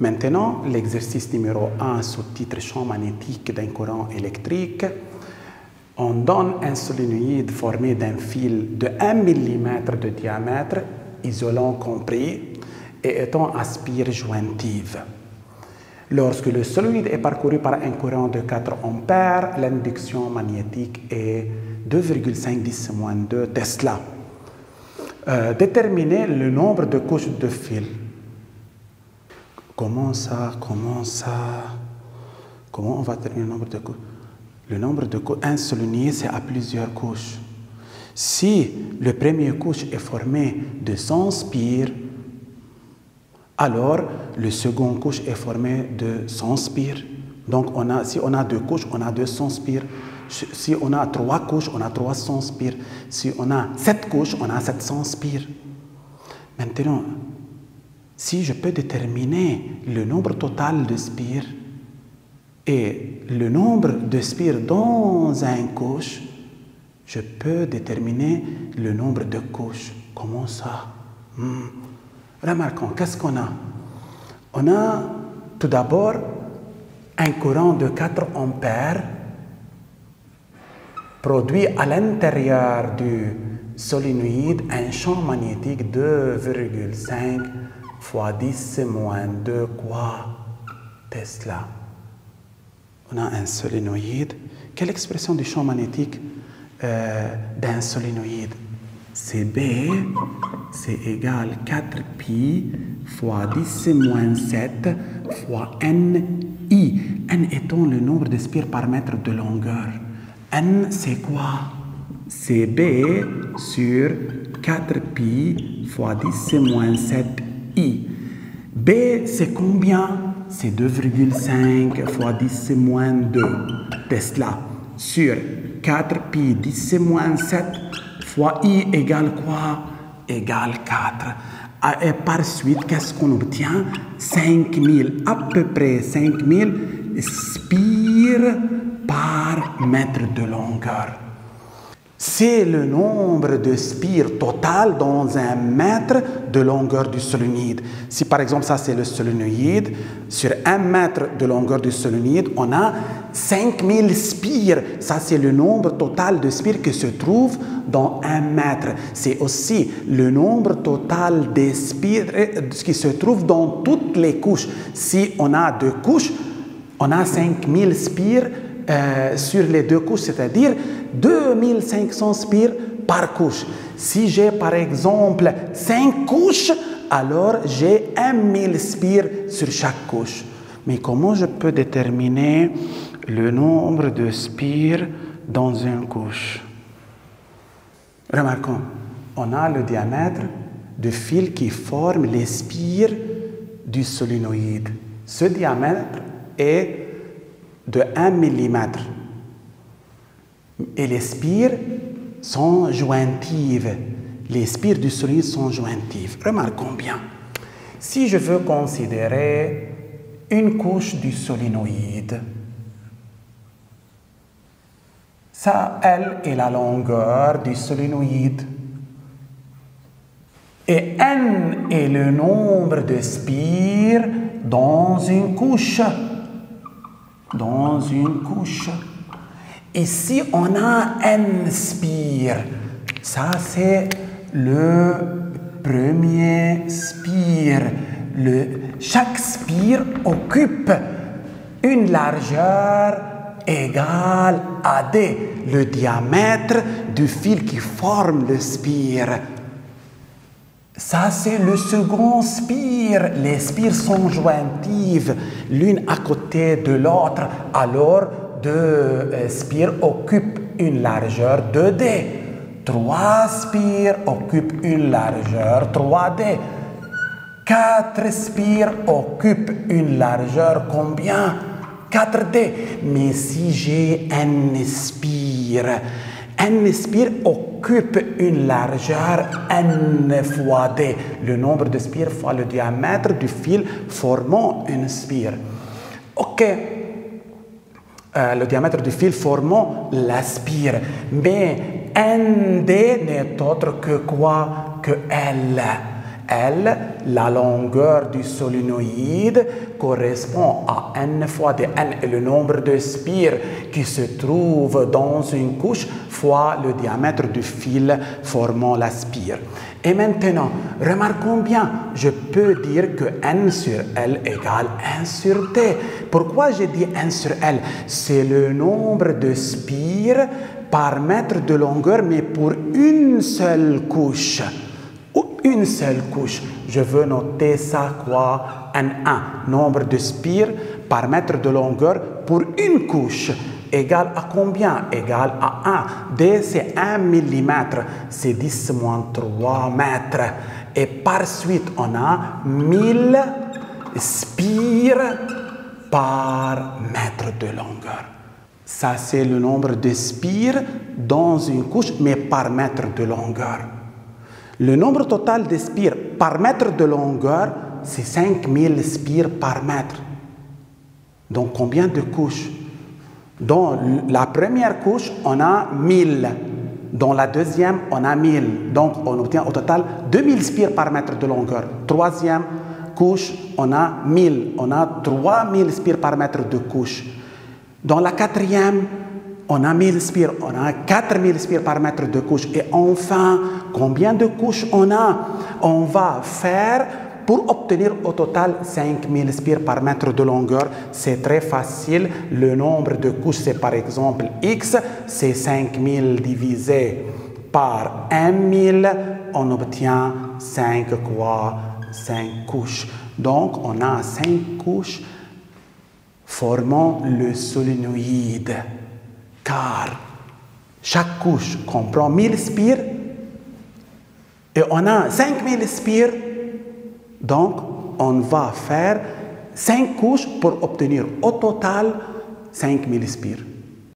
Maintenant, l'exercice numéro 1, sous-titre champ magnétique d'un courant électrique. On donne un solénoïde formé d'un fil de 1 mm de diamètre, isolant compris, et étant à spire jointive. Lorsque le solénoïde est parcouru par un courant de 4 ampères, l'induction magnétique est 2,5 Tesla. Déterminer le nombre de couches de fil. Comment on va déterminer le nombre de couches? Le nombre de couches, un solénoïde, c'est à plusieurs couches. Si la première couche est formée de 100 spires, alors la seconde couche est formée de 100 spires. Donc, si on a 2 couches, on a 200 spires. Si on a 3 couches, on a 300 spires. Si on a 7 couches, on a 700 spires. Maintenant, si je peux déterminer le nombre total de spires et le nombre de spires dans une couche, je peux déterminer le nombre de couches. Comment ça? Remarquons, qu'est-ce qu'on a? On a tout d'abord un courant de 4 ampères produit à l'intérieur du solénoïde un champ magnétique de 2,5 fois 10 moins 2 quoi Tesla. On a un solénoïde. Quelle expression du champ magnétique d'un solénoïde? CB, c'est égal 4pi fois 10 moins 7 fois NI. N étant le nombre de spires par mètre de longueur. N, c'est quoi? C'est B sur 4pi fois 10 moins 7i. B, c'est combien? C'est 2,5 fois 10 moins 2 Tesla sur 4pi 10 moins 7 fois i égale quoi? Égale 4. Et par suite, qu'est-ce qu'on obtient? 5000, à peu près 5000 spires par mètre de longueur. C'est le nombre de spires total dans un mètre de longueur du solénoïde. Si par exemple ça c'est le solénoïde, sur 1 mètre de longueur du solénoïde, on a 5000 spires. Ça c'est le nombre total de spires qui se trouve dans 1 mètre. C'est aussi le nombre total des spires qui se trouve dans toutes les couches. Si on a 2 couches, on a 5000 spires sur les 2 couches, c'est-à-dire 2500 spires par couche. Si j'ai par exemple 5 couches, alors j'ai 1000 spires sur chaque couche. Mais comment je peux déterminer le nombre de spires dans une couche? Remarquons, on a le diamètre du fil qui forme les spires du solénoïde. Ce diamètre est de 1 mm. Et les spires sont jointives. Les spires du solénoïde sont jointives. Remarquons bien. Si je veux considérer une couche du solénoïde, ça, elle, est la longueur du solénoïde. Et N est le nombre de spires dans une couche. Dans une couche. Ici, on a N spires. Ça, c'est le premier spire. Chaque spire occupe une largeur égale à D, le diamètre du fil qui forme le spire. Ça, c'est le second spire. Les spires sont jointives, l'une à côté de l'autre. Alors, 2 spires occupent une largeur 2D. 3 spires occupent une largeur 3D. 4 spires occupent une largeur combien? 4D. Mais si j'ai N spires, N spires occupe une largeur N fois D, le nombre de spires fois le diamètre du fil formant une spire. Ok, le diamètre du fil formant la spire, mais ND n'est autre que quoi? Que L. L, la longueur du solénoïde correspond à n fois de n est le nombre de spires qui se trouvent dans une couche fois le diamètre du fil formant la spire. Et maintenant, remarquons bien, je peux dire que n sur L égale 1 sur T. Pourquoi j'ai dit 1 sur L? C'est le nombre de spires par mètre de longueur, mais pour une seule couche. Une seule couche. Je veux noter ça quoi? N1, nombre de spires par mètre de longueur pour une couche. Égal à combien? Égal à 1. D, c'est 1 mm. C'est 10 moins 3 mètres. Et par suite, on a 1000 spires par mètre de longueur. Ça, c'est le nombre de spires dans une couche, mais par mètre de longueur. Le nombre total de spires par mètre de longueur, c'est 5000 spires par mètre. Donc, combien de couches? Dans la première couche, on a 1000. Dans la deuxième, on a 1000. Donc, on obtient au total 2000 spires par mètre de longueur. Troisième couche, on a 1000. On a 3000 spires par mètre de couche. Dans la quatrième, on a 1000 spires, on a 4000 spires par mètre de couche. Et enfin, combien de couches on a? On va faire, pour obtenir au total 5000 spires par mètre de longueur, c'est très facile. Le nombre de couches, c'est par exemple x, c'est 5000 divisé par 1000, on obtient 5 couches. Donc, on a 5 couches formant le solénoïde. Car chaque couche comprend 1000 spires et on a 5000 spires. Donc, on va faire 5 couches pour obtenir au total 5000 spires.